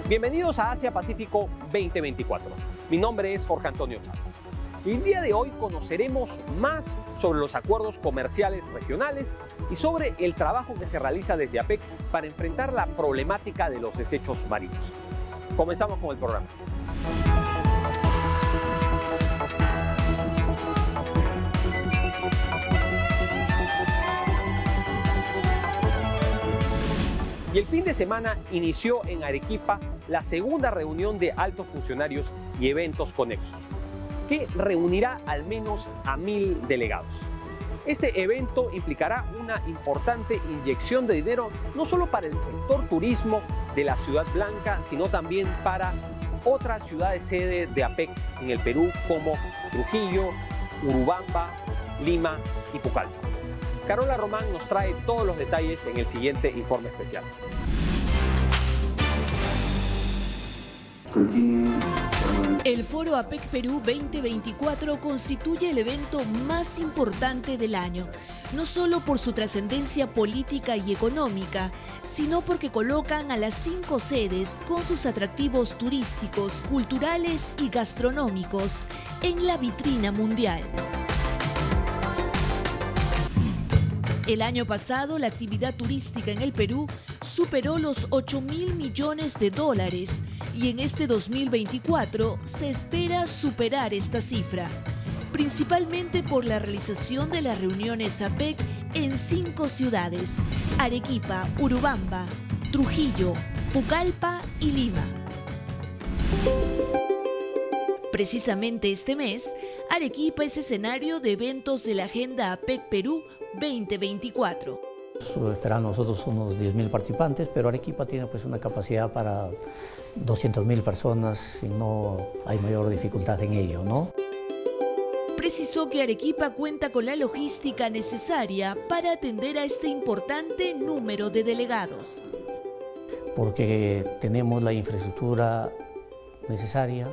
Bienvenidos a Asia Pacífico 2024. Mi nombre es Jorge Antonio Chávez. El día de hoy conoceremos más sobre los acuerdos comerciales regionales y sobre el trabajo que se realiza desde APEC para enfrentar la problemática de los desechos marinos. Comenzamos con el programa. Y el fin de semana inició en Arequipa la segunda reunión de altos funcionarios y eventos conexos, que reunirá al menos a 1.000 delegados. Este evento implicará una importante inyección de dinero no solo para el sector turismo de la Ciudad Blanca, sino también para otras ciudades sede de APEC en el Perú como Trujillo, Urubamba, Lima y Pucallpa. Carola Román nos trae todos los detalles en el siguiente informe especial. El Foro APEC Perú 2024 constituye el evento más importante del año, no solo por su trascendencia política y económica, sino porque colocan a las 5 sedes con sus atractivos turísticos, culturales y gastronómicos en la vitrina mundial. El año pasado, la actividad turística en el Perú superó los 8.000 millones de dólares y en este 2024 se espera superar esta cifra, principalmente por la realización de las reuniones APEC en 5 ciudades: Arequipa, Urubamba, Trujillo, Pucallpa y Lima. Precisamente este mes, Arequipa es escenario de eventos de la Agenda APEC Perú 2024. Esperamos nosotros unos 10.000 participantes, pero Arequipa tiene pues una capacidad para 200.000 personas y no hay mayor dificultad en ello, ¿no? Precisó que Arequipa cuenta con la logística necesaria para atender a este importante número de delegados. Porque tenemos la infraestructura necesaria,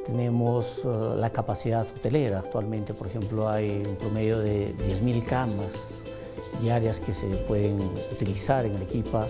tenemos la capacidad hotelera. Actualmente, por ejemplo, hay un promedio de 10.000 camas diarias que se pueden utilizar en Arequipa.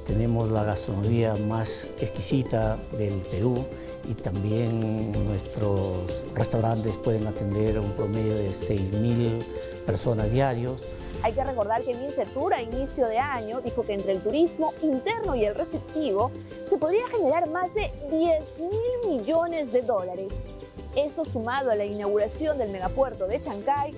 Tenemos la gastronomía más exquisita del Perú y también nuestros restaurantes pueden atender un promedio de 6.000 personas diarios. Hay que recordar que Mincetur a inicio de año dijo que entre el turismo interno y el receptivo se podría generar más de 10.000 millones de dólares. Esto sumado a la inauguración del megapuerto de Chancay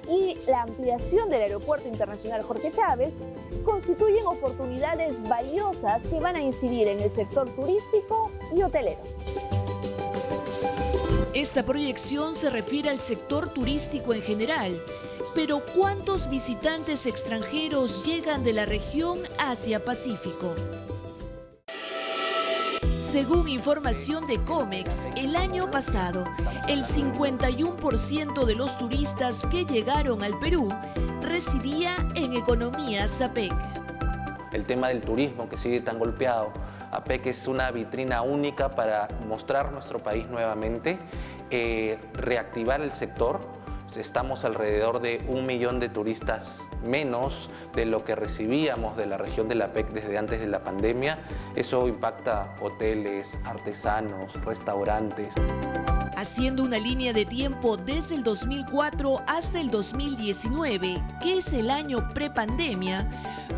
y la ampliación del Aeropuerto Internacional Jorge Chávez constituyen oportunidades valiosas que van a incidir en el sector turístico y hotelero. Esta proyección se refiere al sector turístico en general. Pero ¿cuántos visitantes extranjeros llegan de la región Asia-Pacífico? Según información de COMEX, el año pasado, el 51% de los turistas que llegaron al Perú residía en economías APEC. El tema del turismo que sigue tan golpeado. APEC es una vitrina única para mostrar nuestro país nuevamente, reactivar el sector. Estamos alrededor de 1 millón de turistas menos de lo que recibíamos de la región de la APEC desde antes de la pandemia. Eso impacta hoteles, artesanos, restaurantes. Haciendo una línea de tiempo desde el 2004 hasta el 2019, que es el año prepandemia,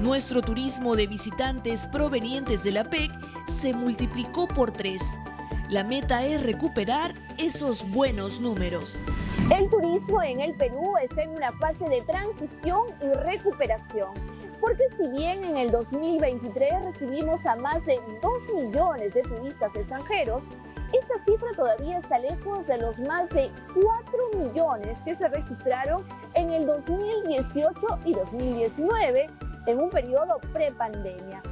nuestro turismo de visitantes provenientes de la APEC se multiplicó por 3. La meta es recuperar esos buenos números. El turismo en el Perú está en una fase de transición y recuperación, porque si bien en el 2023 recibimos a más de 2 millones de turistas extranjeros, esta cifra todavía está lejos de los más de 4 millones que se registraron en el 2018 y 2019, en un periodo prepandemia.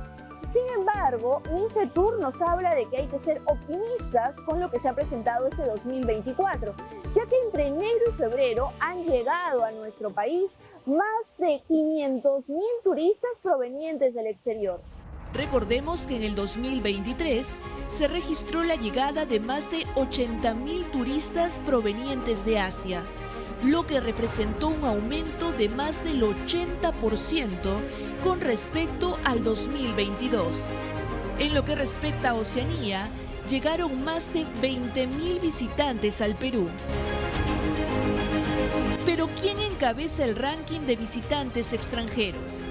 Sin embargo, Mincetur nos habla de que hay que ser optimistas con lo que se ha presentado este 2024, ya que entre enero y febrero han llegado a nuestro país más de 500.000 turistas provenientes del exterior. Recordemos que en el 2023 se registró la llegada de más de 80.000 turistas provenientes de Asia, lo que representó un aumento de más del 80% con respecto al 2022. En lo que respecta a Oceanía, llegaron más de 20.000 visitantes al Perú. Pero ¿quién encabeza el ranking de visitantes extranjeros?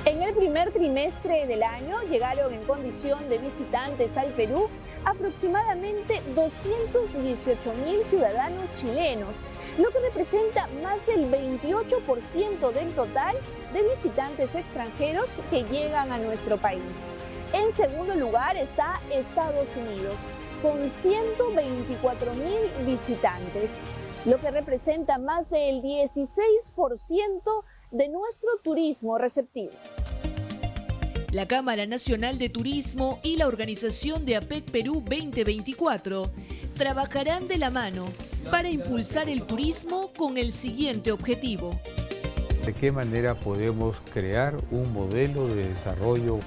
En el primer trimestre del año llegaron en condición de visitantes al Perú aproximadamente 218.000 ciudadanos chilenos, lo que representa más del 28% del total de visitantes extranjeros que llegan a nuestro país. En segundo lugar está Estados Unidos, con 124.000 visitantes, lo que representa más del 16% de nuestro turismo receptivo. La Cámara Nacional de Turismo y la organización de APEC Perú 2024 trabajarán de la mano para impulsar el turismo con el siguiente objetivo. ¿De qué manera podemos crear un modelo de desarrollo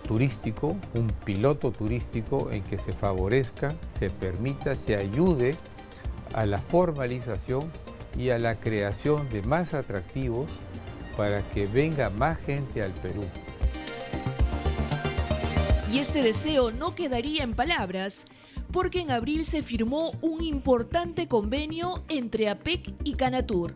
turístico, un piloto turístico en que se favorezca, se permita, se ayude a la formalización y a la creación de más atractivos para que venga más gente al Perú? Y este deseo no quedaría en palabras, porque en abril se firmó un importante convenio entre APEC y Canatur.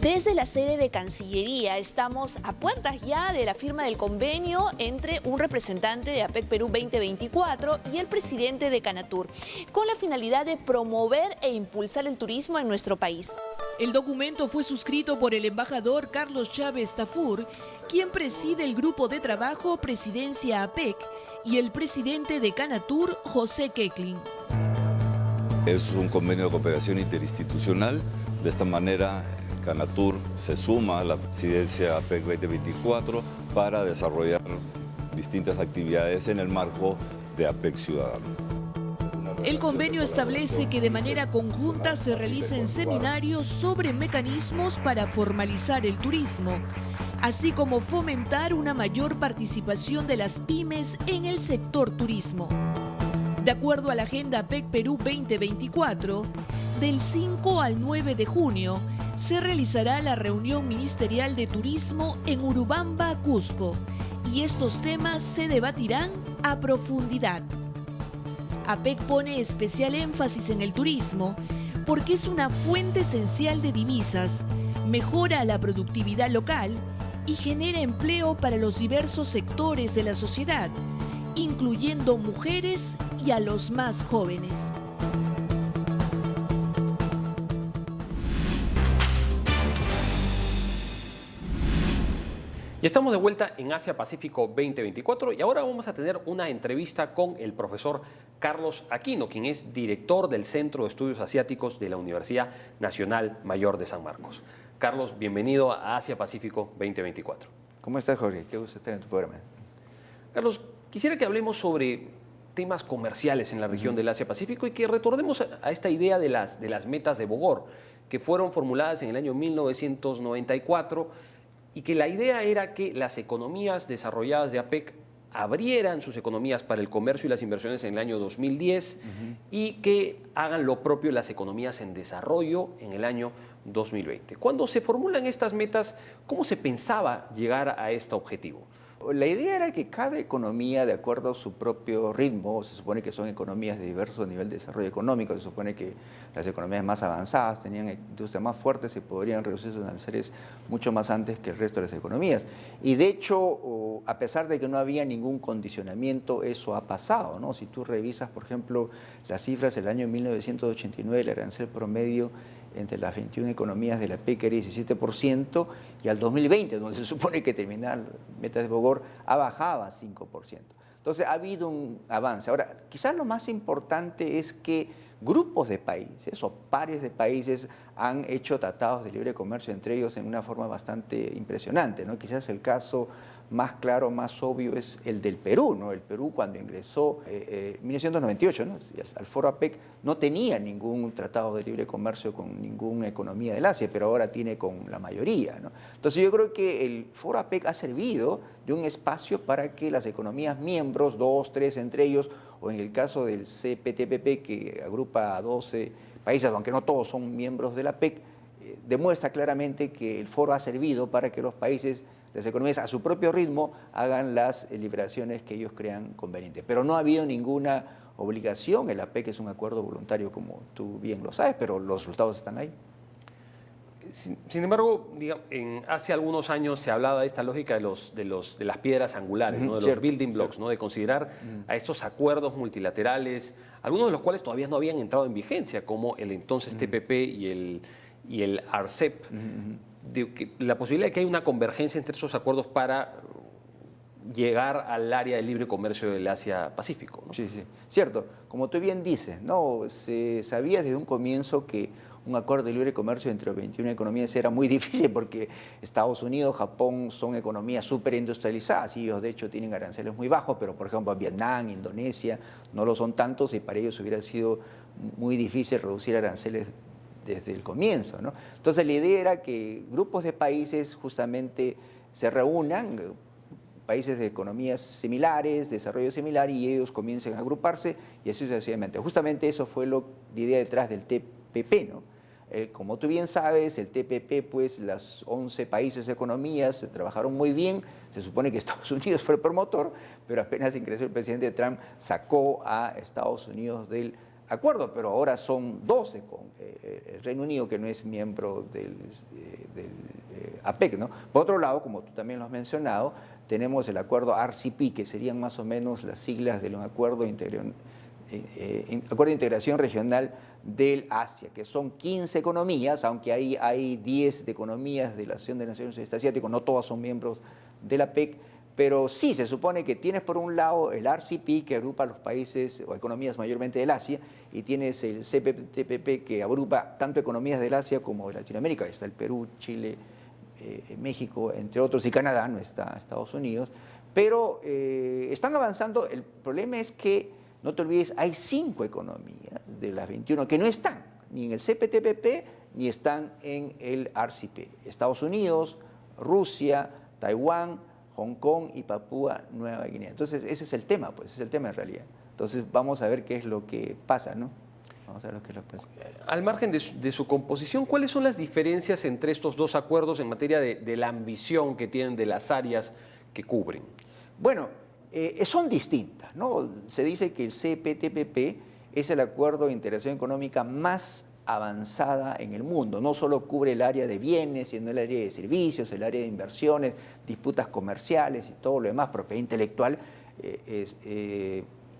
Desde la sede de Cancillería estamos a puertas ya de la firma del convenio entre un representante de APEC Perú 2024 y el presidente de Canatur, con la finalidad de promover e impulsar el turismo en nuestro país. El documento fue suscrito por el embajador Carlos Chávez Tafur, quien preside el grupo de trabajo Presidencia APEC, y el presidente de Canatur, José Keklin. Es un convenio de cooperación interinstitucional. De esta manera, Canatur se suma a la presidencia APEC 2024 para desarrollar distintas actividades en el marco de APEC Ciudadano. El convenio establece que de manera conjunta se realicen seminarios sobre mecanismos para formalizar el turismo, así como fomentar una mayor participación de las pymes en el sector turismo. De acuerdo a la Agenda APEC Perú 2024, del 5 al 9 de junio se realizará la reunión ministerial de turismo en Urubamba, Cusco, y estos temas se debatirán a profundidad. APEC pone especial énfasis en el turismo porque es una fuente esencial de divisas, mejora la productividad local y genera empleo para los diversos sectores de la sociedad, incluyendo mujeres y a los más jóvenes. Y estamos de vuelta en Asia Pacífico 2024 y ahora vamos a tener una entrevista con el profesor Carlos Aquino, quien es director del Centro de Estudios Asiáticos de la Universidad Nacional Mayor de San Marcos. Carlos, bienvenido a Asia Pacífico 2024. ¿Cómo estás, Jorge? Qué gusto estar en tu programa. Carlos, quisiera que hablemos sobre temas comerciales en la región del Asia Pacífico y que retornemos a esta idea de las metas de Bogor, que fueron formuladas en el año 1994 y que la idea era que las economías desarrolladas de APEC abrieran sus economías para el comercio y las inversiones en el año 2010 y que hagan lo propio las economías en desarrollo en el año 2020. Cuando se formulan estas metas, ¿cómo se pensaba llegar a este objetivo? La idea era que cada economía, de acuerdo a su propio ritmo, se supone que son economías de diverso nivel de desarrollo económico, se supone que las economías más avanzadas tenían industrias más fuertes y podrían reducir sus aranceles mucho más antes que el resto de las economías. Y de hecho, a pesar de que no había ningún condicionamiento, eso ha pasado, ¿no? Si tú revisas, por ejemplo, las cifras del año 1989, el arancel promedio entre las 21 economías de la PEC era 17%, y al 2020, donde se supone que terminar metas de Bogor, ha bajado a 5%. Entonces ha habido un avance. Ahora, quizás lo más importante es que grupos de países o pares de países han hecho tratados de libre comercio entre ellos en una forma bastante impresionante, ¿no? Quizás el caso más claro, más obvio es el del Perú, ¿no? El Perú, cuando ingresó en 1998, ¿no?, al foro APEC, no tenía ningún tratado de libre comercio con ninguna economía del Asia, pero ahora tiene con la mayoría, ¿no? Entonces yo creo que el foro APEC ha servido de un espacio para que las economías miembros, 2, 3 entre ellos, o en el caso del CPTPP, que agrupa a 12 países, aunque no todos son miembros de la APEC, demuestra claramente que el foro ha servido para que los países las economías a su propio ritmo hagan las liberaciones que ellos crean convenientes. Pero no ha habido ninguna obligación, el APEC es un acuerdo voluntario como tú bien lo sabes, pero los resultados están ahí. Sin embargo, hace algunos años se hablaba de esta lógica de las piedras angulares, ¿no? De los building blocks, ¿no? De considerar a estos acuerdos multilaterales, algunos de los cuales todavía no habían entrado en vigencia, como el entonces TPP y el RCEP, la posibilidad de que haya una convergencia entre esos acuerdos para llegar al área de libre comercio del Asia-Pacífico, ¿no? Sí, sí, cierto. Como tú bien dices, ¿no? Se sabía desde un comienzo que un acuerdo de libre comercio entre 21 economías era muy difícil porque Estados Unidos, Japón son economías súper industrializadas y ellos de hecho tienen aranceles muy bajos, pero por ejemplo Vietnam, Indonesia no lo son tantos y para ellos hubiera sido muy difícil reducir aranceles desde el comienzo, ¿no? Entonces la idea era que grupos de países justamente se reúnan, países de economías similares, desarrollo similar, y ellos comiencen a agruparse y así sucesivamente. Justamente eso fue la idea detrás del TPP, ¿no? Como tú bien sabes, el TPP, pues las 11 países economías trabajaron muy bien, se supone que Estados Unidos fue el promotor, pero apenas ingresó el presidente Trump, sacó a Estados Unidos del acuerdo, pero ahora son 12 con el Reino Unido, que no es miembro del APEC, ¿no? Por otro lado, como tú también lo has mencionado, tenemos el acuerdo RCP, que serían más o menos las siglas de un acuerdo de integración regional del Asia, que son 15 economías, aunque hay 10 de economías de la Asociación de Naciones del Sudeste Asiático, no todas son miembros de la APEC, pero sí se supone que tienes por un lado el RCP, que agrupa a los países o economías mayormente del Asia, y tienes el CPTPP, que agrupa tanto economías del Asia como de Latinoamérica. Ahí está el Perú, Chile, México, entre otros, y Canadá, no está Estados Unidos, pero están avanzando. El problema es que, no te olvides, hay 5 economías de las 21 que no están ni en el CPTPP ni están en el RCP. Estados Unidos, Rusia, Taiwán, Hong Kong y Papúa Nueva Guinea. Entonces ese es el tema, pues ese es el tema en realidad. Entonces vamos a ver qué es lo que pasa, ¿no? Vamos a ver lo que es lo que pasa. Al margen de su composición, ¿cuáles son las diferencias entre estos dos acuerdos en materia de la ambición que tienen, de las áreas que cubren? Bueno, son distintas, ¿no? Se dice que el CPTPP es el acuerdo de integración económica más avanzada en el mundo. No solo cubre el área de bienes, sino el área de servicios, el área de inversiones, disputas comerciales y todo lo demás, propiedad intelectual,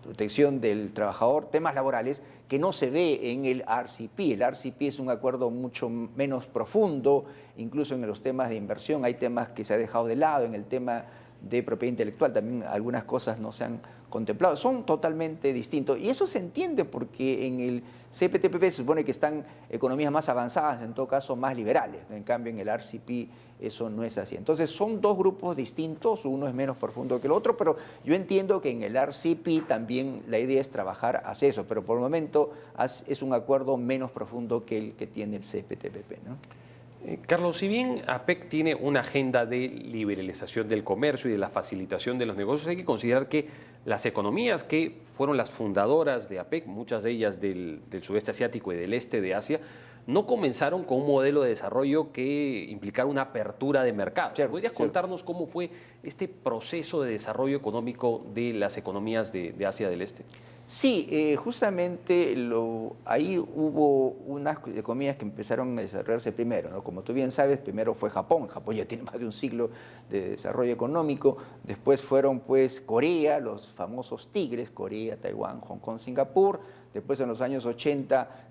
protección del trabajador, temas laborales, que no se ve en el RCP. El RCP es un acuerdo mucho menos profundo, incluso en los temas de inversión hay temas que se ha dejado de lado, en el tema de propiedad intelectual también algunas cosas no se han contemplado, son totalmente distintos. Y eso se entiende porque en el CPTPP se supone que están economías más avanzadas, en todo caso más liberales, ¿no? En cambio en el RCP eso no es así. Entonces son dos grupos distintos, uno es menos profundo que el otro, pero yo entiendo que en el RCP también la idea es trabajar hacia eso, pero por el momento es un acuerdo menos profundo que el que tiene el CPTPP, ¿no? Carlos, si bien APEC tiene una agenda de liberalización del comercio y de la facilitación de los negocios, hay que considerar que las economías que fueron las fundadoras de APEC, muchas de ellas del sudeste asiático y del este de Asia, no comenzaron con un modelo de desarrollo que implicara una apertura de mercado. ¿Podrías contarnos cómo fue este proceso de desarrollo económico de las economías de Asia del Este? Sí, justamente ahí hubo unas economías que empezaron a desarrollarse primero, ¿no? Como tú bien sabes, primero fue Japón. Japón ya tiene más de un siglo de desarrollo económico. Después fueron pues Corea, los famosos tigres, Corea, Taiwán, Hong Kong, Singapur. Después en los años 80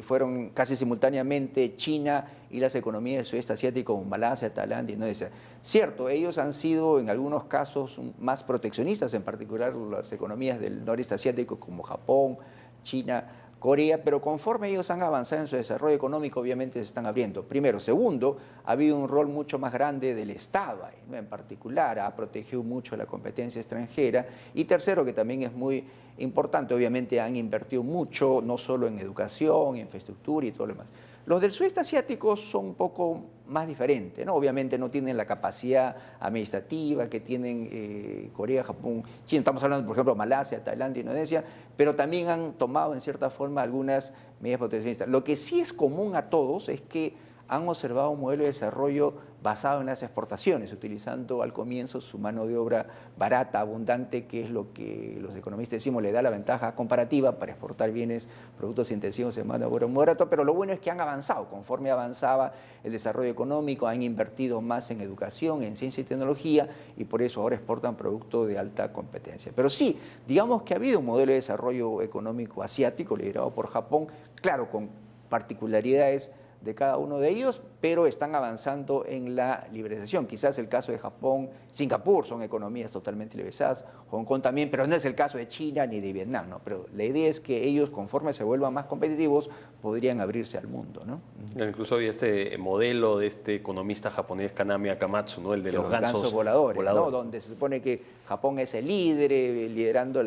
fueron casi simultáneamente China y las economías del sudeste asiático como Malasia, Tailandia, Indonesia. Cierto, ellos han sido en algunos casos más proteccionistas, en particular las economías del noreste asiático como Japón, China, Corea, pero conforme ellos han avanzado en su desarrollo económico, obviamente se están abriendo. Primero. Segundo, ha habido un rol mucho más grande del Estado, ¿no? En particular, ha protegido mucho la competencia extranjera. Y tercero, que también es muy importante, obviamente han invertido mucho, no solo en educación, infraestructura y todo lo demás. Los del sudeste asiático son un poco más diferentes, ¿no? Obviamente no tienen la capacidad administrativa que tienen Corea, Japón, China. Estamos hablando, por ejemplo, de Malasia, Tailandia, Indonesia, pero también han tomado, en cierta forma, algunas medidas proteccionistas. Lo que sí es común a todos es que han observado un modelo de desarrollo basado en las exportaciones, utilizando al comienzo su mano de obra barata, abundante, que es lo que los economistas decimos le da la ventaja comparativa para exportar bienes, productos intensivos en mano de obra muy barata, pero lo bueno es que han avanzado. Conforme avanzaba el desarrollo económico, han invertido más en educación, en ciencia y tecnología, y por eso ahora exportan productos de alta competencia. Pero sí, digamos que ha habido un modelo de desarrollo económico asiático liderado por Japón, claro, con particularidades de cada uno de ellos, pero están avanzando en la liberalización. Quizás el caso de Japón, Singapur son economías totalmente liberalizadas, Hong Kong también, pero no es el caso de China ni de Vietnam, ¿no? Pero la idea es que ellos, conforme se vuelvan más competitivos, podrían abrirse al mundo, ¿no? Incluso había este modelo de este economista japonés Kaname Akamatsu, ¿no? El de los gansos voladores, ¿no? Donde se supone que Japón es el líder, liderando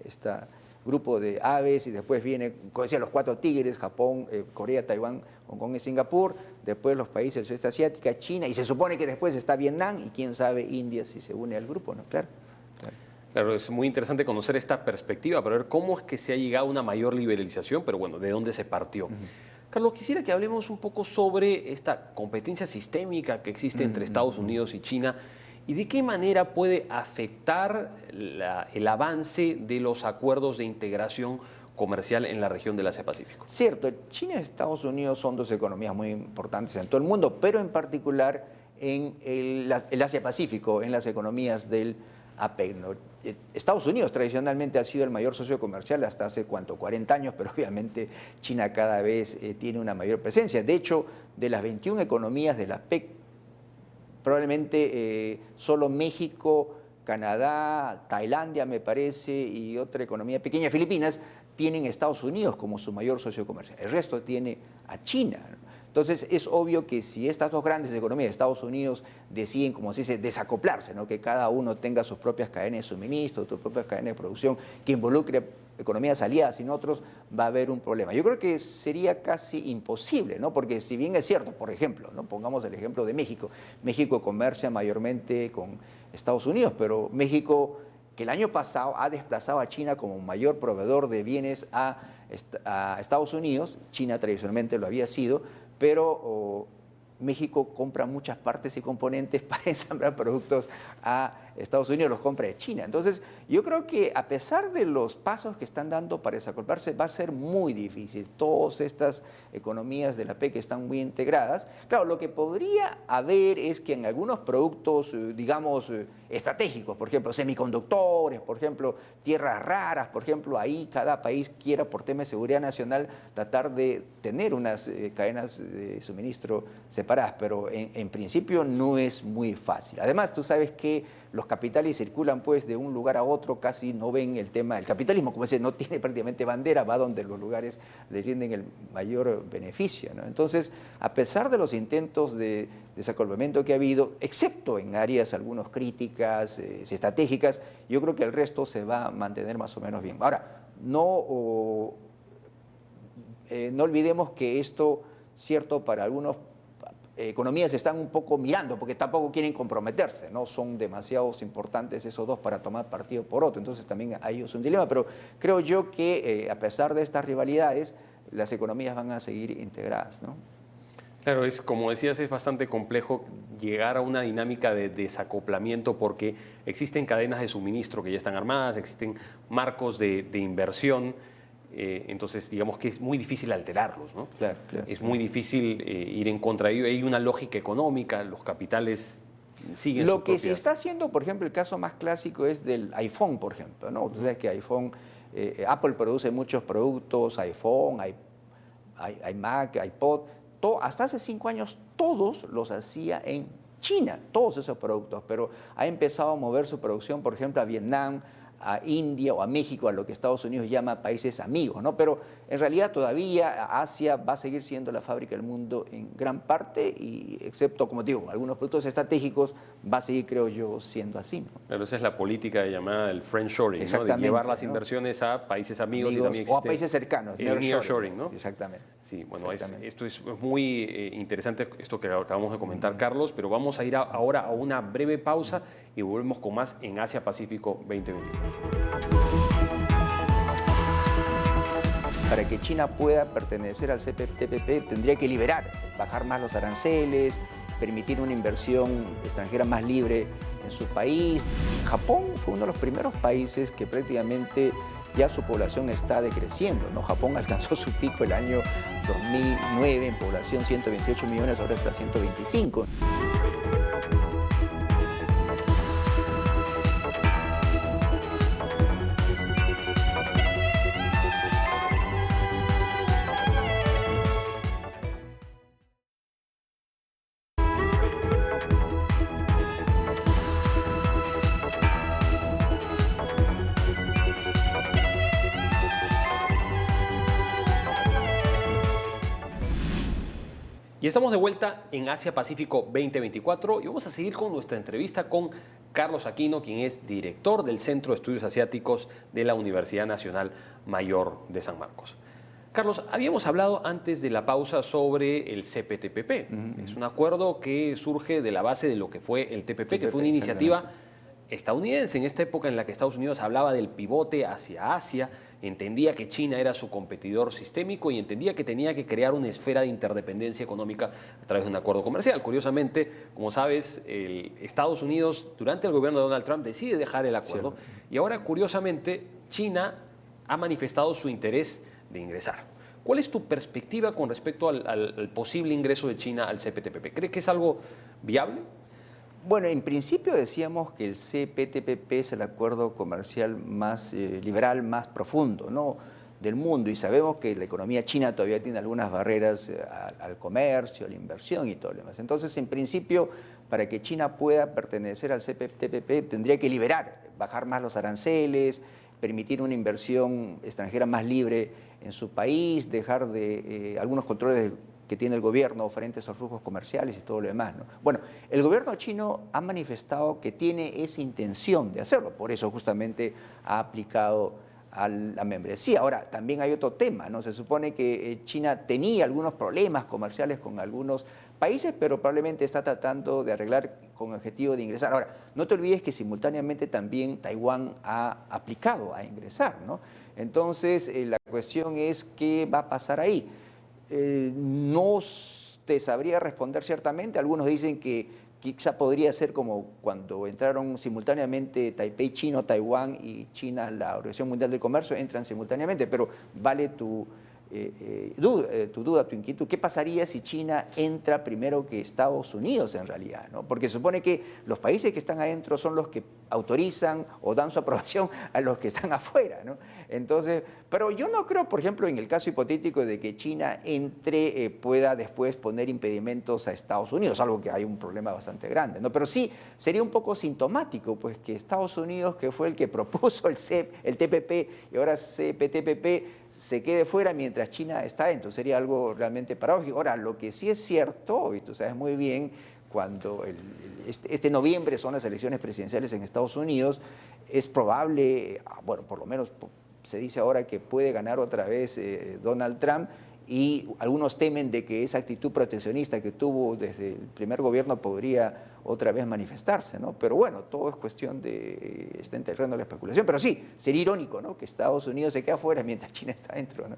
esta grupo de aves, y después viene, como decía, los 4 tigres: Japón, Corea, Taiwán, Hong Kong y Singapur, después los países del sudeste asiático, China, y se supone que después está Vietnam, y quién sabe India si se une al grupo, ¿no? Claro, es muy interesante conocer esta perspectiva para ver cómo es que se ha llegado a una mayor liberalización, pero bueno, de dónde se partió. Carlos, quisiera que hablemos un poco sobre esta competencia sistémica que existe entre Estados Unidos y China, y de qué manera puede afectar el avance de los acuerdos de integración comercial en la región del Asia-Pacífico. Cierto, China y Estados Unidos son 2 economías muy importantes en todo el mundo, pero en particular en el Asia-Pacífico, en las economías del APEC, ¿no? Estados Unidos tradicionalmente ha sido el mayor socio comercial hasta hace, 40 años, pero obviamente China cada vez tiene una mayor presencia. De hecho, de las 21 economías de la APEC, probablemente solo México, Canadá, Tailandia, me parece, y otra economía pequeña, Filipinas, tienen a Estados Unidos como su mayor socio comercial. El resto tiene a China, ¿no? Entonces, es obvio que si estas 2 grandes economías de Estados Unidos deciden, como se dice, desacoplarse, ¿no? Que cada uno tenga sus propias cadenas de suministro, sus propias cadenas de producción, que involucre economías aliadas y no otros, va a haber un problema. Yo creo que sería casi imposible, ¿no? Porque si bien es cierto, por ejemplo, ¿no? Pongamos el ejemplo de México. México comercia mayormente con Estados Unidos, pero México, que el año pasado ha desplazado a China como mayor proveedor de bienes a Estados Unidos, China tradicionalmente lo había sido, pero México compra muchas partes y componentes para ensamblar productos a Estados Unidos, los compra de China. Entonces, yo creo que a pesar de los pasos que están dando para desacoplarse, va a ser muy difícil. Todas estas economías de la PEC están muy integradas. Claro, lo que podría haber es que en algunos productos, digamos, estratégicos, por ejemplo, semiconductores, por ejemplo, tierras raras, por ejemplo, ahí cada país quiera, por tema de seguridad nacional, tratar de tener unas cadenas de suministro separadas, pero en principio no es muy fácil. Además, tú sabes que los capitales circulan pues de un lugar a otro, casi no ven el tema del capitalismo, como dice, no tiene prácticamente bandera, va donde los lugares le rinden el mayor beneficio, ¿no? Entonces, a pesar de los intentos de desacoplamiento que ha habido, excepto en áreas algunas críticas, estratégicas, yo creo que el resto se va a mantener más o menos bien. Ahora, no olvidemos que esto, cierto, para algunos economías están un poco mirando, porque tampoco quieren comprometerse, ¿no? Son demasiado importantes esos 2 para tomar partido por otro, entonces también hay un dilema, pero creo yo que a pesar de estas rivalidades, las economías van a seguir integradas, ¿no? Claro, como decías, es bastante complejo llegar a una dinámica de desacoplamiento porque existen cadenas de suministro que ya están armadas, existen marcos de inversión. Entonces, digamos que es muy difícil alterarlos, ¿no? Claro. Es muy difícil ir en contra de ello. Hay una lógica económica, los capitales siguen Lo que se está haciendo, por ejemplo, el caso más clásico es del iPhone, por ejemplo, ¿no? Tú sabes que iPhone, Apple produce muchos productos, iPhone, iMac, iPod, hasta hace 5 años todos los hacía en China, todos esos productos, pero ha empezado a mover su producción, por ejemplo, a Vietnam, a India o a México, a lo que Estados Unidos llama países amigos, ¿no? Pero en realidad todavía Asia va a seguir siendo la fábrica del mundo en gran parte, y excepto, como digo, algunos productos estratégicos, va a seguir, creo yo, siendo así, ¿no? Claro, esa es la política llamada el friendshoring, ¿no? De llevar las inversiones a países amigos y también existe o a países cercanos, el nearshoring, ¿no? Exactamente. Sí, bueno, esto es muy interesante, esto que acabamos de comentar, Carlos, pero vamos a ir ahora a una breve pausa y volvemos con más en Asia Pacífico 2021. para que China pueda pertenecer al CPTPP tendría que liberar, bajar más los aranceles, permitir una inversión extranjera más libre en su país. Japón fue uno de los primeros países que prácticamente ya su población está decreciendo, ¿no? Japón alcanzó su pico el año 2009 en población, 128 millones, ahora está 125. Y estamos de vuelta en Asia Pacífico 2024 y vamos a seguir con nuestra entrevista con Carlos Aquino, quien es director del Centro de Estudios Asiáticos de la Universidad Nacional Mayor de San Marcos. Carlos, habíamos hablado antes de la pausa sobre el CPTPP. Es un acuerdo que surge de la base de lo que fue el TPP, que fue una iniciativa estadounidense en esta época en la que Estados Unidos hablaba del pivote hacia Asia, entendía que China era su competidor sistémico y entendía que tenía que crear una esfera de interdependencia económica a través de un acuerdo comercial. Curiosamente, como sabes, Estados Unidos durante el gobierno de Donald Trump decide dejar el acuerdo y ahora, curiosamente, China ha manifestado su interés de ingresar. ¿Cuál es tu perspectiva con respecto al posible ingreso de China al CPTPP? ¿Crees que es algo viable? Bueno, en principio decíamos que el CPTPP es el acuerdo comercial más liberal, más profundo, ¿no?, del mundo, y sabemos que la economía china todavía tiene algunas barreras al comercio, a la inversión y todo lo demás. Entonces, en principio, para que China pueda pertenecer al CPTPP tendría que liberar, bajar más los aranceles, permitir una inversión extranjera más libre en su país, dejar de algunos controles que tiene el gobierno frente a esos flujos comerciales y todo lo demás, ¿no? Bueno, el gobierno chino ha manifestado que tiene esa intención de hacerlo, por eso justamente ha aplicado a la membresía. Ahora, también hay otro tema, ¿no? Se supone que China tenía algunos problemas comerciales con algunos países, pero probablemente está tratando de arreglar con el objetivo de ingresar. Ahora, no te olvides que simultáneamente también Taiwán ha aplicado a ingresar, ¿no? Entonces, la cuestión es qué va a pasar ahí. No te sabría responder ciertamente. Algunos dicen que quizá podría ser como cuando entraron simultáneamente Taipei chino, Taiwán y China, la Organización Mundial del Comercio, entran simultáneamente, pero vale tu duda, tu inquietud. ¿Qué pasaría si China entra primero que Estados Unidos en realidad, ¿no? Porque se supone que los países que están adentro son los que autorizan o dan su aprobación a los que están afuera, ¿no? Entonces, pero yo no creo, por ejemplo, en el caso hipotético de que China entre, pueda después poner impedimentos a Estados Unidos, algo que hay un problema bastante grande, ¿no? Pero sí sería un poco sintomático, pues, que Estados Unidos, que fue el que propuso el TPP y ahora CPTPP, se quede fuera mientras China está dentro. Sería algo realmente paradójico. Ahora, lo que sí es cierto, y tú sabes muy bien, cuando este noviembre son las elecciones presidenciales en Estados Unidos, es probable, bueno, por lo menos se dice ahora que puede ganar otra vez Donald Trump, y algunos temen de que esa actitud proteccionista que tuvo desde el primer gobierno podría otra vez manifestarse, ¿no? Pero bueno, todo es cuestión de está en terreno de la especulación, pero sí, sería irónico, ¿no?, que Estados Unidos se quede afuera mientras China está dentro, ¿no?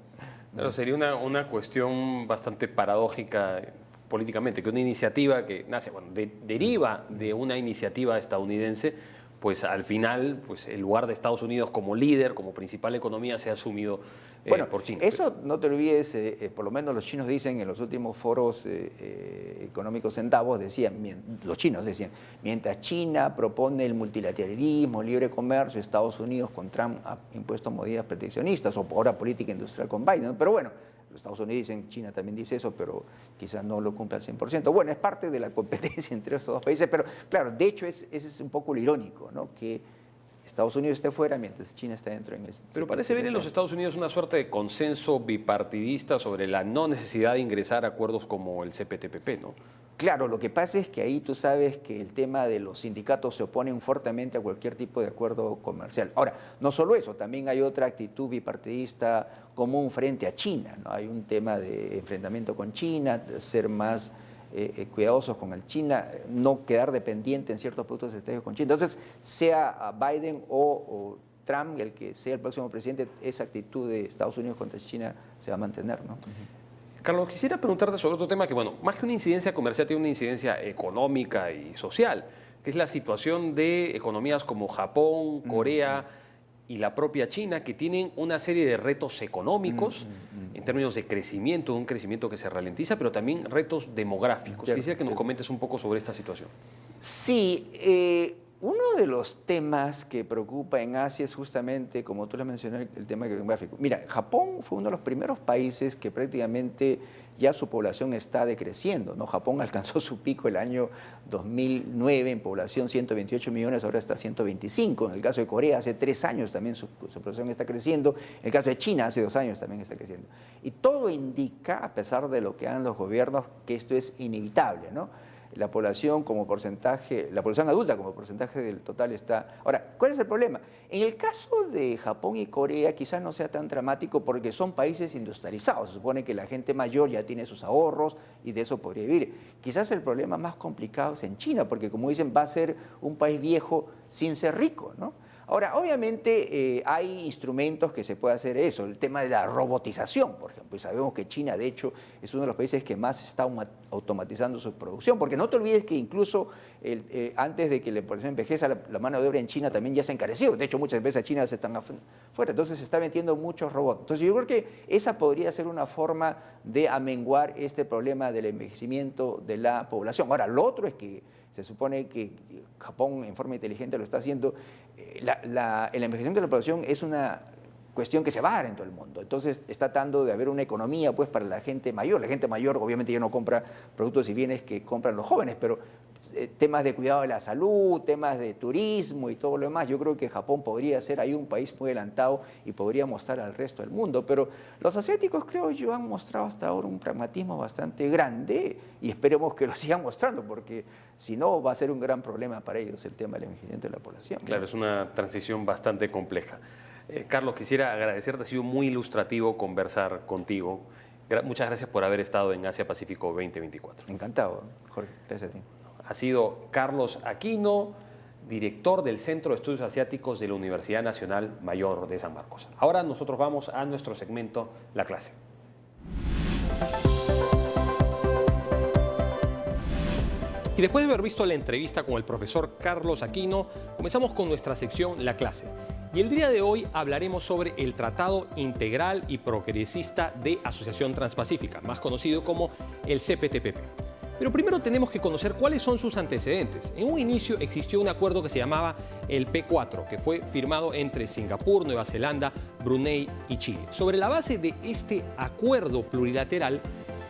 Pero sería una cuestión bastante paradójica políticamente, que una iniciativa que nace, bueno, deriva de una iniciativa estadounidense, pues al final, pues el lugar de Estados Unidos como líder, como principal economía, se ha asumido por China. Eso no te olvides, por lo menos los chinos dicen en los últimos foros económicos en Davos, los chinos decían, mientras China propone el multilateralismo, libre comercio, Estados Unidos con Trump ha impuesto medidas proteccionistas, o ahora política industrial con Biden, ¿no? Pero bueno, los Estados Unidos dicen, China también dice eso, pero quizás no lo cumple al 100%. Bueno, es parte de la competencia entre estos dos países, pero claro, de hecho ese es un poco lo irónico, ¿no?, que Estados Unidos esté fuera mientras China está dentro. Pero parece ver en los Estados Unidos una suerte de consenso bipartidista sobre la no necesidad de ingresar a acuerdos como el CPTPP, ¿no? Claro, lo que pasa es que ahí tú sabes que el tema de los sindicatos se oponen fuertemente a cualquier tipo de acuerdo comercial. Ahora, no solo eso, también hay otra actitud bipartidista común frente a China, ¿no? Hay un tema de enfrentamiento con China, ser más cuidadosos con el China, no quedar dependiente en ciertos productos estratégicos con China. Entonces, sea Biden o Trump, el que sea el próximo presidente, esa actitud de Estados Unidos contra China se va a mantener, ¿no? Carlos, quisiera preguntarte sobre otro tema que, bueno, más que una incidencia comercial, tiene una incidencia económica y social, que es la situación de economías como Japón, Corea y la propia China, que tienen una serie de retos económicos en términos de crecimiento, un crecimiento que se ralentiza, pero también retos demográficos. Quisiera que nos comentes un poco sobre esta situación. Sí, uno de los temas que preocupa en Asia es justamente, como tú le mencionaste, el tema demográfico. Mira, Japón fue uno de los primeros países que prácticamente ya su población está decreciendo, ¿no? Japón alcanzó su pico el año 2009 en población, 128 millones, ahora está 125. En el caso de Corea, hace 3 años también su población está creciendo. En el caso de China, hace 2 años también está creciendo. Y todo indica, a pesar de lo que hagan los gobiernos, que esto es inevitable, ¿no? La población como porcentaje, la población adulta como porcentaje del total está... Ahora, ¿cuál es el problema? En el caso de Japón y Corea quizás no sea tan dramático porque son países industrializados. Se supone que la gente mayor ya tiene sus ahorros y de eso podría vivir. Quizás el problema más complicado es en China porque, como dicen, va a ser un país viejo sin ser rico, ¿no? Ahora, obviamente hay instrumentos que se puede hacer eso, el tema de la robotización, por ejemplo, y sabemos que China, de hecho, es uno de los países que más está automatizando su producción, porque no te olvides que incluso antes de que la población envejeza, la mano de obra en China también ya se ha encarecido, de hecho muchas empresas chinas están afuera, entonces se está metiendo muchos robots. Entonces yo creo que esa podría ser una forma de amenguar este problema del envejecimiento de la población. Ahora, lo otro es que se supone que Japón en forma inteligente lo está haciendo. El envejecimiento de la población es una cuestión que se va a dar en todo el mundo. Entonces está tratando de haber una economía pues, para la gente mayor. La gente mayor obviamente ya no compra productos y bienes que compran los jóvenes, pero temas de cuidado de la salud, temas de turismo y todo lo demás, yo creo que Japón podría ser ahí un país muy adelantado y podría mostrar al resto del mundo. Pero los asiáticos, creo yo, han mostrado hasta ahora un pragmatismo bastante grande y esperemos que lo sigan mostrando, porque si no va a ser un gran problema para ellos el tema del envejecimiento de la población. Claro, es una transición bastante compleja. Carlos, quisiera agradecerte, ha sido muy ilustrativo conversar contigo. Muchas gracias por haber estado en Asia Pacífico 2024. Encantado, Jorge, gracias a ti. Ha sido Carlos Aquino, director del Centro de Estudios Asiáticos de la Universidad Nacional Mayor de San Marcos. Ahora nosotros vamos a nuestro segmento La Clase. Y después de haber visto la entrevista con el profesor Carlos Aquino, comenzamos con nuestra sección La Clase. Y el día de hoy hablaremos sobre el Tratado Integral y Progresista de Asociación Transpacífica, más conocido como el CPTPP. Pero primero tenemos que conocer cuáles son sus antecedentes. En un inicio existió un acuerdo que se llamaba el P4, que fue firmado entre Singapur, Nueva Zelanda, Brunei y Chile. Sobre la base de este acuerdo plurilateral,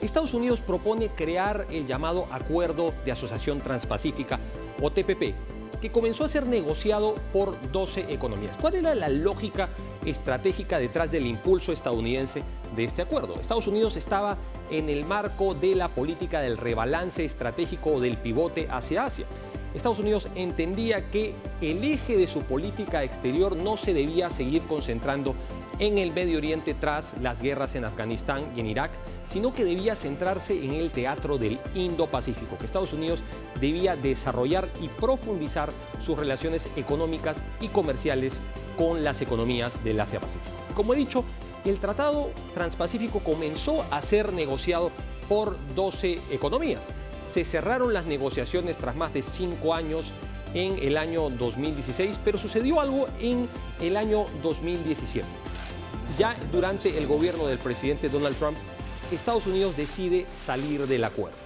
Estados Unidos propone crear el llamado Acuerdo de Asociación Transpacífica, o TPP, que comenzó a ser negociado por 12 economías. ¿Cuál era la lógica estratégica detrás del impulso estadounidense de este acuerdo? Estados Unidos estaba en el marco de la política del rebalance estratégico o del pivote hacia Asia. Estados Unidos entendía que el eje de su política exterior no se debía seguir concentrando en el Medio Oriente tras las guerras en Afganistán y en Irak, sino que debía centrarse en el teatro del Indo-Pacífico, que Estados Unidos debía desarrollar y profundizar sus relaciones económicas y comerciales con las economías del Asia-Pacífico. Como he dicho, el Tratado Transpacífico comenzó a ser negociado por 12 economías. Se cerraron las negociaciones tras más de 5 años en el año 2016, pero sucedió algo en el año 2017. Ya durante el gobierno del presidente Donald Trump, Estados Unidos decide salir del acuerdo.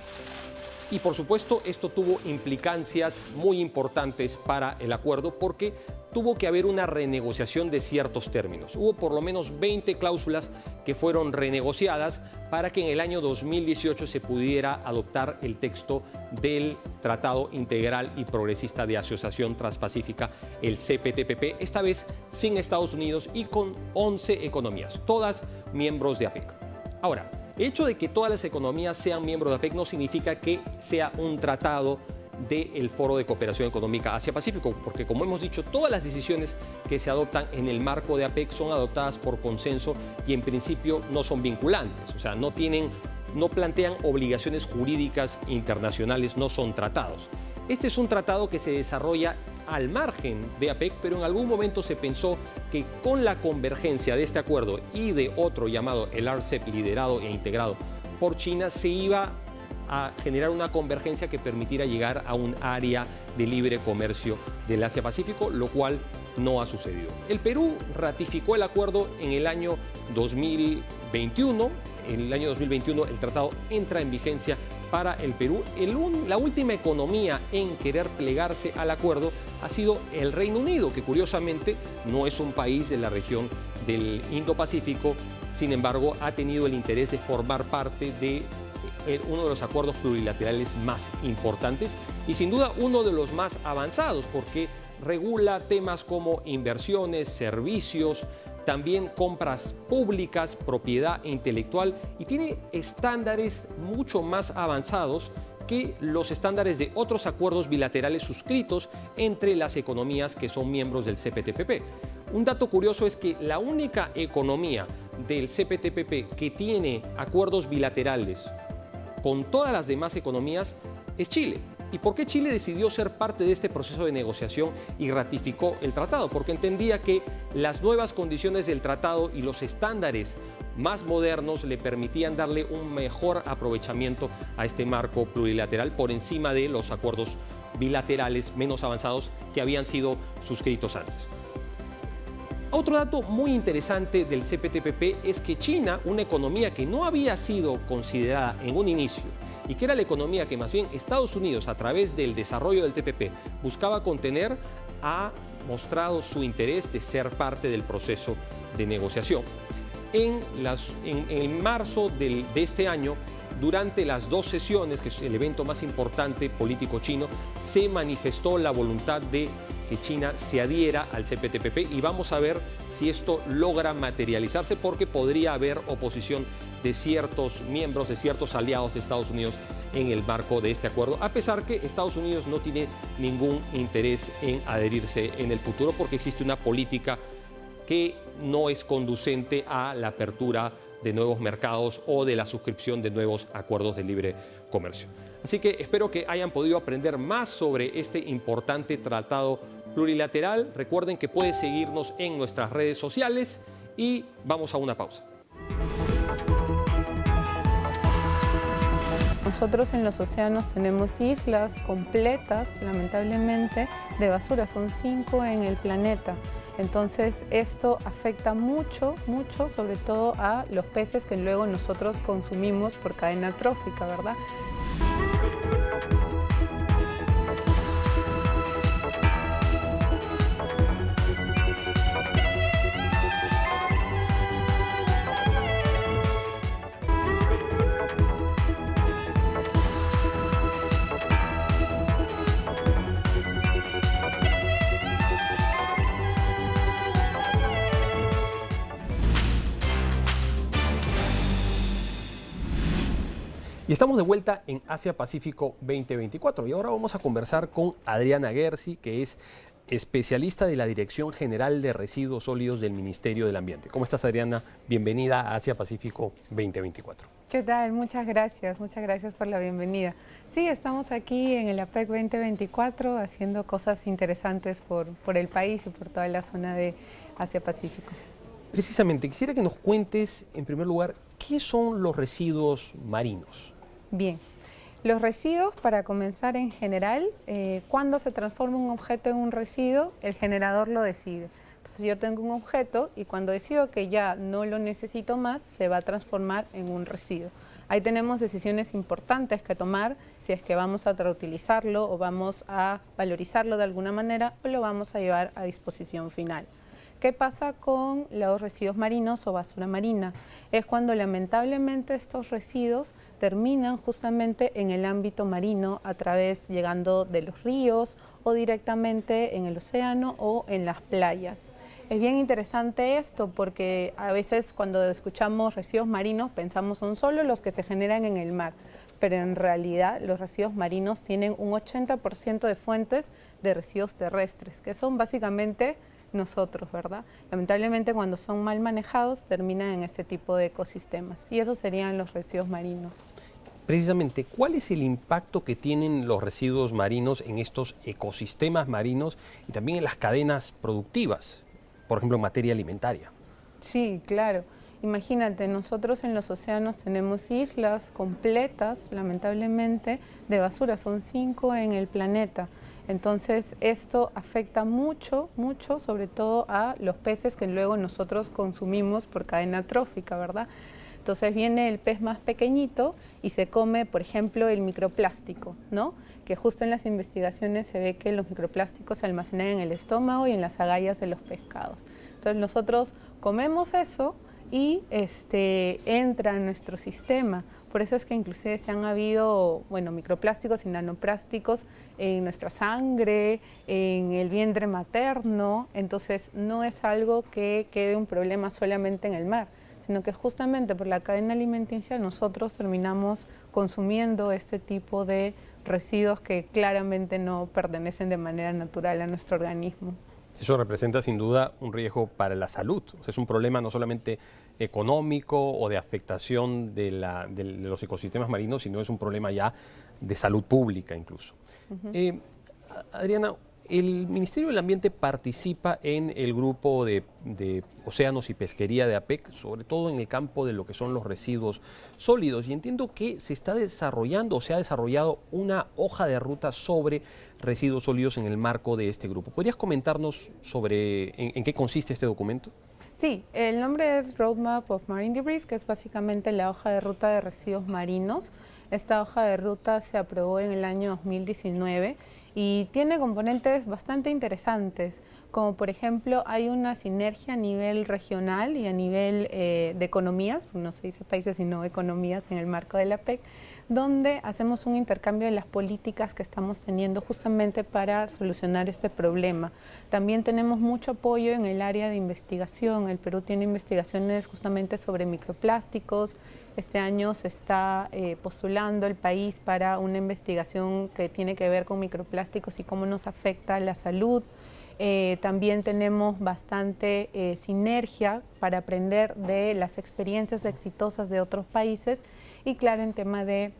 Y por supuesto, esto tuvo implicancias muy importantes para el acuerdo porque tuvo que haber una renegociación de ciertos términos. Hubo por lo menos 20 cláusulas que fueron renegociadas para que en el año 2018 se pudiera adoptar el texto del Tratado Integral y Progresista de Asociación Transpacífica, el CPTPP, esta vez sin Estados Unidos y con 11 economías, todas miembros de APEC. Ahora, el hecho de que todas las economías sean miembros de APEC no significa que sea un tratado del Foro de Cooperación Económica Asia-Pacífico, porque como hemos dicho, todas las decisiones que se adoptan en el marco de APEC son adoptadas por consenso y en principio no son vinculantes, o sea, no plantean obligaciones jurídicas internacionales, no son tratados. Este es un tratado que se desarrolla al margen de APEC, pero en algún momento se pensó que con la convergencia de este acuerdo y de otro llamado el RCEP, liderado e integrado por China, se iba a generar una convergencia que permitiera llegar a un área de libre comercio del Asia-Pacífico, lo cual no ha sucedido. El Perú ratificó el acuerdo en el año 2021. En el año 2021 el tratado entra en vigencia para el Perú. La última economía en querer plegarse al acuerdo ha sido el Reino Unido, que curiosamente no es un país de la región del Indo-Pacífico, sin embargo ha tenido el interés de formar parte de uno de los acuerdos plurilaterales más importantes y sin duda uno de los más avanzados, porque regula temas como inversiones, servicios, también compras públicas, propiedad intelectual y tiene estándares mucho más avanzados que los estándares de otros acuerdos bilaterales suscritos entre las economías que son miembros del CPTPP. Un dato curioso es que la única economía del CPTPP que tiene acuerdos bilaterales con todas las demás economías es Chile. ¿Y por qué Chile decidió ser parte de este proceso de negociación y ratificó el tratado? Porque entendía que las nuevas condiciones del tratado y los estándares más modernos le permitían darle un mejor aprovechamiento a este marco plurilateral por encima de los acuerdos bilaterales menos avanzados que habían sido suscritos antes. Otro dato muy interesante del CPTPP es que China, una economía que no había sido considerada en un inicio y que era la economía que más bien Estados Unidos, a través del desarrollo del TPP, buscaba contener, ha mostrado su interés de ser parte del proceso de negociación. En marzo de este año, durante las 2 sesiones, que es el evento más importante político chino, se manifestó la voluntad de que China se adhiera al CPTPP y vamos a ver si esto logra materializarse, porque podría haber oposición de ciertos miembros, de ciertos aliados de Estados Unidos en el marco de este acuerdo, a pesar que Estados Unidos no tiene ningún interés en adherirse en el futuro porque existe una política que no es conducente a la apertura de nuevos mercados o de la suscripción de nuevos acuerdos de libre comercio. Así que espero que hayan podido aprender más sobre este importante tratado plurilateral. Recuerden que pueden seguirnos en nuestras redes sociales y vamos a una pausa. Nosotros en los océanos tenemos islas completas, lamentablemente, de basura. Son 5 en el planeta. Entonces esto afecta mucho, sobre todo a los peces que luego nosotros consumimos por cadena trófica, ¿verdad? Y estamos de vuelta en Asia Pacífico 2024 y ahora vamos a conversar con Adriana Gersi, que es especialista de la Dirección General de Residuos Sólidos del Ministerio del Ambiente. ¿Cómo estás, Adriana? Bienvenida a Asia Pacífico 2024. ¿Qué tal? Muchas gracias por la bienvenida. Sí, estamos aquí en el APEC 2024 haciendo cosas interesantes por el país y por toda la zona de Asia Pacífico. Precisamente, quisiera que nos cuentes, en primer lugar, ¿qué son los residuos marinos? Bien, los residuos, para comenzar en general, cuando se transforma un objeto en un residuo, el generador lo decide. Entonces yo tengo un objeto y cuando decido que ya no lo necesito más, se va a transformar en un residuo. Ahí tenemos decisiones importantes que tomar, si es que vamos a reutilizarlo o vamos a valorizarlo de alguna manera o lo vamos a llevar a disposición final. ¿Qué pasa con los residuos marinos o basura marina? Es cuando lamentablemente estos residuos terminan justamente en el ámbito marino llegando de los ríos o directamente en el océano o en las playas. Es bien interesante esto porque a veces cuando escuchamos residuos marinos pensamos son solo los que se generan en el mar, pero en realidad los residuos marinos tienen un 80% de fuentes de residuos terrestres, que son básicamente nosotros, ¿verdad? Lamentablemente cuando son mal manejados terminan en este tipo de ecosistemas y esos serían los residuos marinos. precisamente, ¿cuál es el impacto que tienen los residuos marinos en estos ecosistemas marinos y también en las cadenas productivas, por ejemplo, en materia alimentaria? Sí, claro. Imagínate, nosotros en los océanos tenemos islas completas, lamentablemente, de basura. Son 5 en el planeta. Entonces, esto afecta mucho, mucho, sobre todo a los peces que luego nosotros consumimos por cadena trófica, ¿verdad? Entonces viene el pez más pequeñito y se come, por ejemplo, el microplástico, ¿no? Que justo en las investigaciones se ve que los microplásticos se almacenan en el estómago y en las agallas de los pescados. Entonces nosotros comemos eso y entra en nuestro sistema. Por eso es que inclusive se han habido, microplásticos y nanoplásticos en nuestra sangre, en el vientre materno. Entonces no es algo que quede un problema solamente en el mar, sino que justamente por la cadena alimenticia nosotros terminamos consumiendo este tipo de residuos que claramente no pertenecen de manera natural a nuestro organismo. Eso representa sin duda un riesgo para la salud. O sea, es un problema no solamente económico o de afectación de los ecosistemas marinos, sino es un problema ya de salud pública incluso. Adriana, el Ministerio del Ambiente participa en el grupo de océanos y pesquería de APEC, sobre todo en el campo de lo que son los residuos sólidos, y entiendo que se está desarrollando o se ha desarrollado una hoja de ruta sobre residuos sólidos en el marco de este grupo. ¿Podrías comentarnos sobre en qué consiste este documento? Sí, el nombre es Roadmap of Marine Debris, que es básicamente la hoja de ruta de residuos marinos. Esta hoja de ruta se aprobó en el año 2019 y tiene componentes bastante interesantes, como por ejemplo hay una sinergia a nivel regional y a nivel de economías, no se dice países sino economías en el marco de la APEC, donde hacemos un intercambio de las políticas que estamos teniendo justamente para solucionar este problema. También tenemos mucho apoyo en el área de investigación. El Perú tiene investigaciones justamente sobre microplásticos. Este año se está postulando el país para una investigación que tiene que ver con microplásticos y cómo nos afecta la salud. También tenemos bastante sinergia para aprender de las experiencias exitosas de otros países y claro, en tema de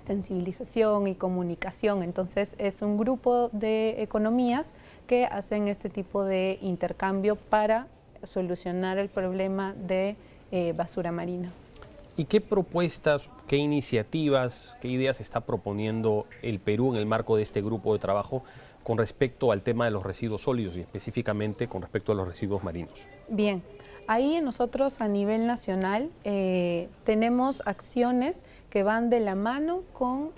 sensibilización y comunicación. Entonces es un grupo de economías que hacen este tipo de intercambio para solucionar el problema de basura marina. ¿Y qué propuestas, qué iniciativas, qué ideas está proponiendo el Perú en el marco de este grupo de trabajo con respecto al tema de los residuos sólidos y específicamente con respecto a los residuos marinos? Bien, ahí nosotros a nivel nacional tenemos acciones que van de la mano con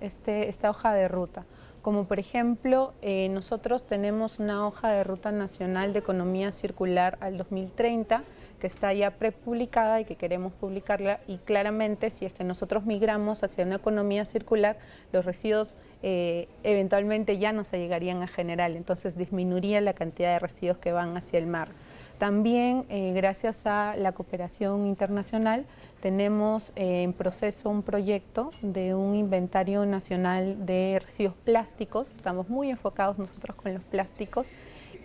esta hoja de ruta. Como por ejemplo, nosotros tenemos una hoja de ruta nacional de economía circular al 2030, que está ya prepublicada y que queremos publicarla, y claramente si es que nosotros migramos hacia una economía circular, los residuos eventualmente ya no se llegarían a generar, entonces disminuiría la cantidad de residuos que van hacia el mar. También gracias a la cooperación internacional tenemos en proceso un proyecto de un inventario nacional de residuos plásticos. Estamos muy enfocados nosotros con los plásticos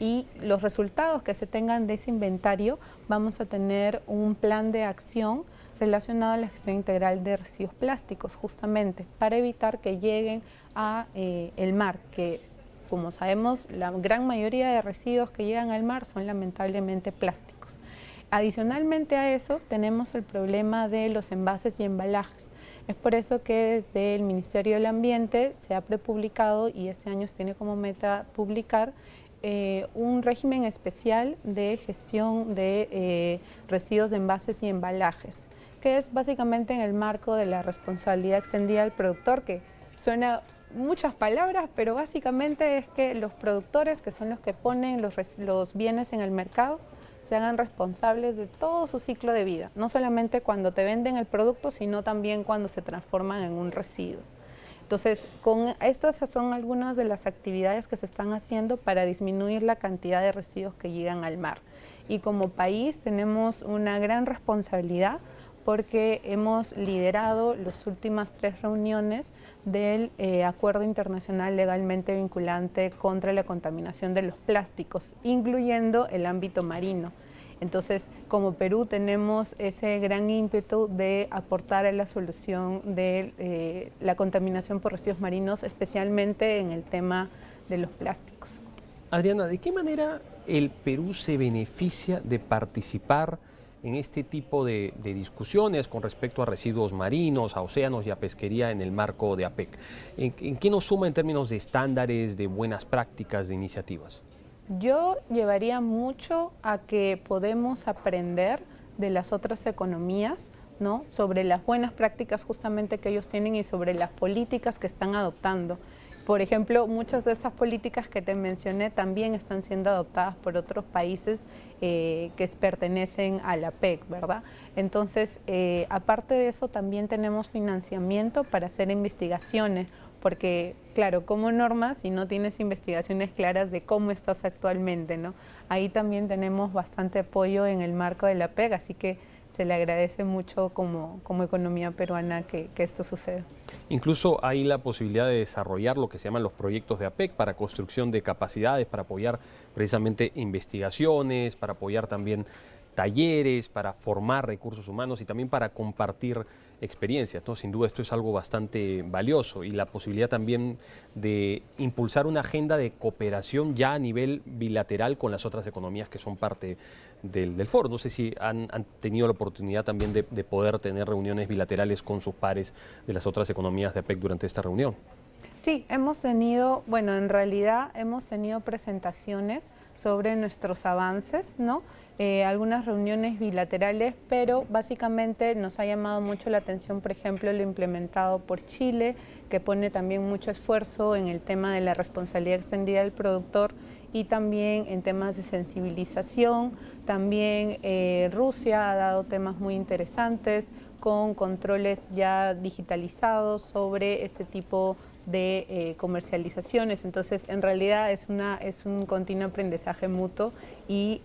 y los resultados que se tengan de ese inventario vamos a tener un plan de acción relacionado a la gestión integral de residuos plásticos, justamente para evitar que lleguen a el mar, que como sabemos la gran mayoría de residuos que llegan al mar son lamentablemente plásticos. Adicionalmente a eso tenemos el problema de los envases y embalajes. Es por eso que desde el Ministerio del Ambiente se ha prepublicado y este año tiene como meta publicar un régimen especial de gestión de residuos de envases y embalajes, que es básicamente en el marco de la responsabilidad extendida del productor, que suena muchas palabras, pero básicamente es que los productores, que son los que ponen los bienes en el mercado, se hagan responsables de todo su ciclo de vida, no solamente cuando te venden el producto, sino también cuando se transforman en un residuo. Entonces, estas son algunas de las actividades que se están haciendo para disminuir la cantidad de residuos que llegan al mar. Y como país tenemos una gran responsabilidad porque hemos liderado las últimas 3 reuniones del Acuerdo Internacional Legalmente Vinculante contra la Contaminación de los Plásticos, incluyendo el ámbito marino. Entonces, como Perú tenemos ese gran ímpetu de aportar a la solución de la contaminación por residuos marinos, especialmente en el tema de los plásticos. Adriana, ¿de qué manera el Perú se beneficia de participar en este tipo de discusiones con respecto a residuos marinos, a océanos y a pesquería en el marco de APEC? ¿En qué nos suma en términos de estándares, de buenas prácticas, de iniciativas? Yo llevaría mucho a que podemos aprender de las otras economías, ¿no?, sobre las buenas prácticas justamente que ellos tienen y sobre las políticas que están adoptando. Por ejemplo, muchas de estas políticas que te mencioné también están siendo adoptadas por otros países que pertenecen a la PEC, ¿verdad? Entonces, aparte de eso, también tenemos financiamiento para hacer investigaciones, porque, claro, como norma, si no tienes investigaciones claras de cómo estás actualmente, ¿no? Ahí también tenemos bastante apoyo en el marco de la PEC, así que se le agradece mucho como economía peruana que esto suceda. Incluso hay la posibilidad de desarrollar lo que se llaman los proyectos de APEC para construcción de capacidades, para apoyar precisamente investigaciones, para apoyar también talleres, para formar recursos humanos y también para compartir experiencias, ¿no? Sin duda esto es algo bastante valioso y la posibilidad también de impulsar una agenda de cooperación ya a nivel bilateral con las otras economías que son parte del foro. No sé si han tenido la oportunidad también de poder tener reuniones bilaterales con sus pares de las otras economías de APEC durante esta reunión. Sí, hemos tenido, bueno, en realidad hemos tenido presentaciones sobre nuestros avances, ¿no? Algunas reuniones bilaterales, pero básicamente nos ha llamado mucho la atención, por ejemplo, lo implementado por Chile, que pone también mucho esfuerzo en el tema de la responsabilidad extendida del productor y también en temas de sensibilización. También Rusia ha dado temas muy interesantes con controles ya digitalizados sobre este tipo de comercializaciones. Entonces, en realidad es un continuo aprendizaje mutuo y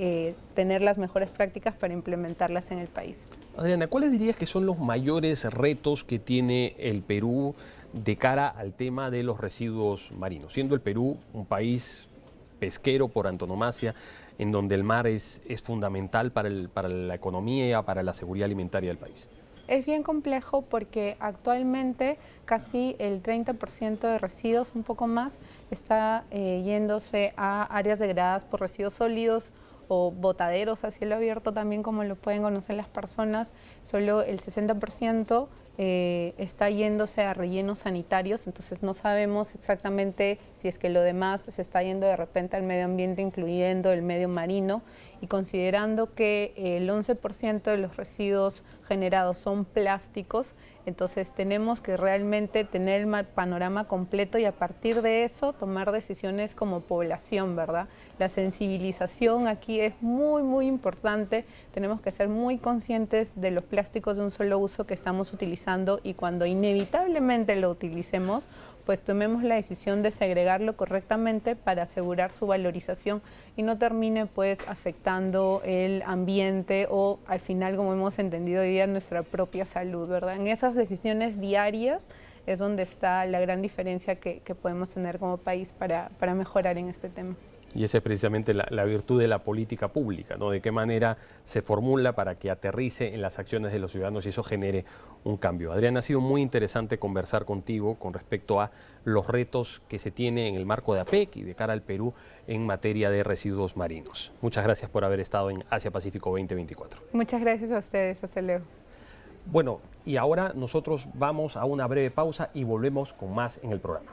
tener las mejores prácticas para implementarlas en el país. Adriana, ¿cuáles dirías que son los mayores retos que tiene el Perú de cara al tema de los residuos marinos? Siendo el Perú un país pesquero por antonomasia, en donde el mar es fundamental para la economía, para la seguridad alimentaria del país. Es bien complejo porque actualmente casi el 30% de residuos, un poco más, está yéndose a áreas degradadas por residuos sólidos o botaderos a cielo abierto también, como lo pueden conocer las personas. Solo el 60% está yéndose a rellenos sanitarios, entonces no sabemos exactamente si es que lo demás se está yendo de repente al medio ambiente, incluyendo el medio marino, y considerando que el 11% de los residuos generados son plásticos, entonces tenemos que realmente tener el panorama completo y a partir de eso tomar decisiones como población, ¿verdad? La sensibilización aquí es muy, muy importante. Tenemos que ser muy conscientes de los plásticos de un solo uso que estamos utilizando y cuando inevitablemente lo utilicemos, pues tomemos la decisión de segregarlo correctamente para asegurar su valorización y no termine pues afectando el ambiente o al final, como hemos entendido hoy día, nuestra propia salud, ¿verdad? En esas decisiones diarias es donde está la gran diferencia que podemos tener como país para mejorar en este tema. Y esa es precisamente la virtud de la política pública, ¿no? De qué manera se formula para que aterrice en las acciones de los ciudadanos y eso genere un cambio. Adriana, ha sido muy interesante conversar contigo con respecto a los retos que se tiene en el marco de APEC y de cara al Perú en materia de residuos marinos. Muchas gracias por haber estado en Asia Pacífico 2024. Muchas gracias a ustedes. Hasta luego. Bueno, y ahora nosotros vamos a una breve pausa y volvemos con más en el programa.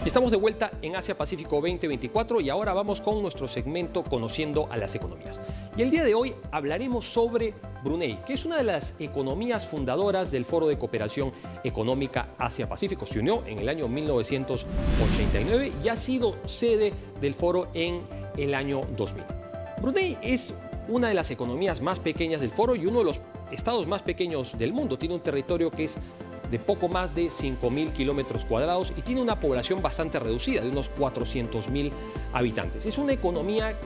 Estamos de vuelta en Asia Pacífico 2024 y ahora vamos con nuestro segmento Conociendo a las Economías. Y el día de hoy hablaremos sobre Brunei, que es una de las economías fundadoras del Foro de Cooperación Económica Asia-Pacífico. Se unió en el año 1989 y ha sido sede del foro en el año 2000. Brunei es una de las economías más pequeñas del foro y uno de los estados más pequeños del mundo. Tiene un territorio que es de poco más de 5.000 kilómetros cuadrados y tiene una población bastante reducida, de unos 400.000 habitantes. Es una economía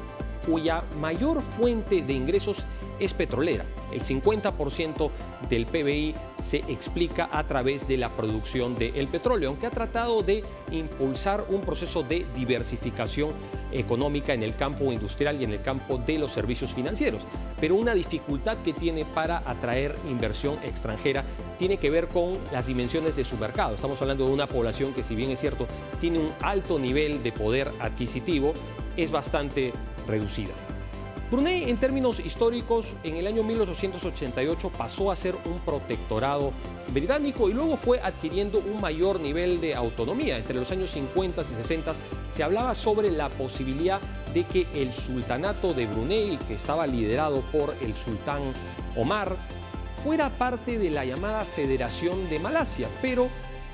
cuya mayor fuente de ingresos es petrolera. El 50% del PBI se explica a través de la producción del petróleo, aunque ha tratado de impulsar un proceso de diversificación económica en el campo industrial y en el campo de los servicios financieros. Pero una dificultad que tiene para atraer inversión extranjera tiene que ver con las dimensiones de su mercado. Estamos hablando de una población que, si bien es cierto, tiene un alto nivel de poder adquisitivo, es bastante reducida. Brunei, en términos históricos, en el año 1888 pasó a ser un protectorado británico y luego fue adquiriendo un mayor nivel de autonomía. Entre los años 50 y 60 se hablaba sobre la posibilidad de que el sultanato de Brunei, que estaba liderado por el sultán Omar, fuera parte de la llamada Federación de Malasia, pero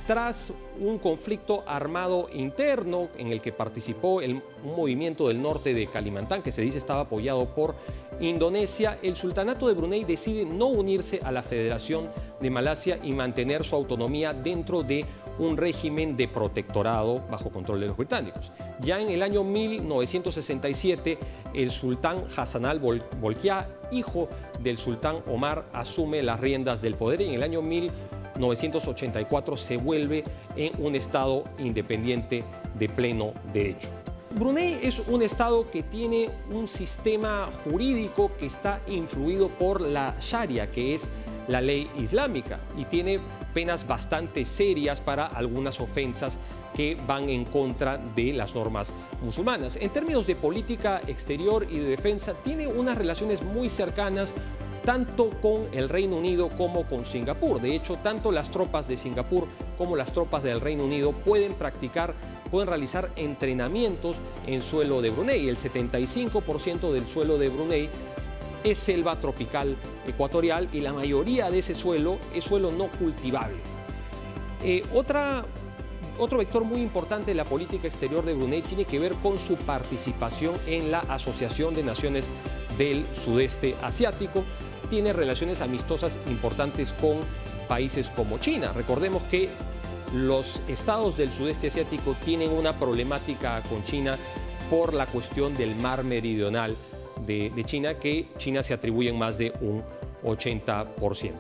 tras un conflicto armado interno en el que participó un movimiento del norte de Kalimantan, que se dice estaba apoyado por Indonesia, el sultanato de Brunei decide no unirse a la Federación de Malasia y mantener su autonomía dentro de un régimen de protectorado bajo control de los británicos. Ya en el año 1967, el sultán Hassan al-Bolkiah, hijo del sultán Omar, asume las riendas del poder y en el año 1984 se vuelve en un estado independiente de pleno derecho. Brunei es un estado que tiene un sistema jurídico que está influido por la Sharia, que es la ley islámica, y tiene penas bastante serias para algunas ofensas que van en contra de las normas musulmanas. En términos de política exterior y de defensa, tiene unas relaciones muy cercanas tanto con el Reino Unido como con Singapur. De hecho, tanto las tropas de Singapur como las tropas del Reino Unido pueden realizar entrenamientos en suelo de Brunei. El 75% del suelo de Brunei es selva tropical ecuatorial y la mayoría de ese suelo es suelo no cultivable. Otro vector muy importante de la política exterior de Brunei tiene que ver con su participación en la Asociación de Naciones del Sudeste Asiático. Tiene relaciones amistosas importantes con países como China. Recordemos que los estados del sudeste asiático tienen una problemática con China por la cuestión del mar meridional de China, que China se atribuye en más de un 80%.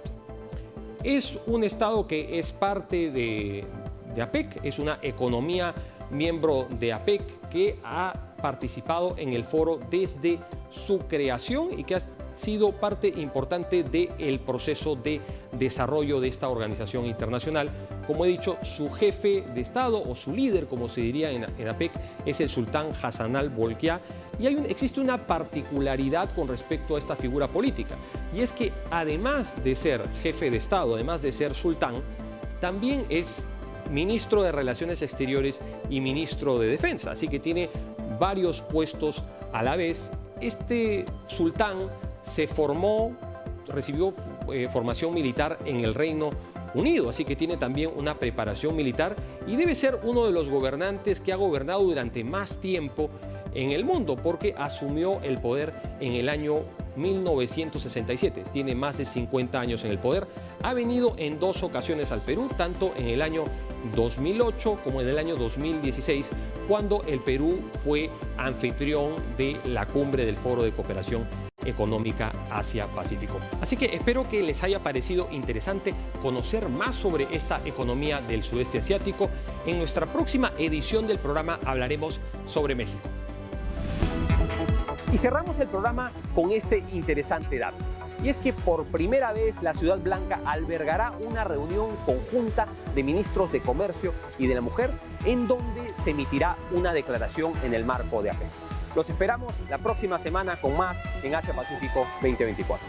Es un estado que es parte de APEC, es una economía miembro de APEC que ha participado en el foro desde su creación y que ha sido parte importante del proceso de desarrollo de esta organización internacional. Como he dicho, su jefe de Estado o su líder, como se diría en APEC, es el sultán Hassan al-Bolkiah. Y existe una particularidad con respecto a esta figura política, y es que además de ser jefe de Estado, además de ser sultán, también es ministro de Relaciones Exteriores y ministro de Defensa, así que tiene varios puestos a la vez. Este sultán recibió formación militar en el Reino Unido, así que tiene también una preparación militar y debe ser uno de los gobernantes que ha gobernado durante más tiempo en el mundo, porque asumió el poder en el año 1967. Tiene más de 50 años en el poder. Ha venido en 2 ocasiones al Perú, tanto en el año 2008 como en el año 2016, cuando el Perú fue anfitrión de la cumbre del Foro de Cooperación Económica Asia-Pacífico. Así que espero que les haya parecido interesante conocer más sobre esta economía del sudeste asiático. En nuestra próxima edición del programa hablaremos sobre México. Y cerramos el programa con este interesante dato. Y es que por primera vez la Ciudad Blanca albergará una reunión conjunta de ministros de Comercio y de la Mujer, en donde se emitirá una declaración en el marco de APEC. Los esperamos la próxima semana con más en Asia Pacífico 2024.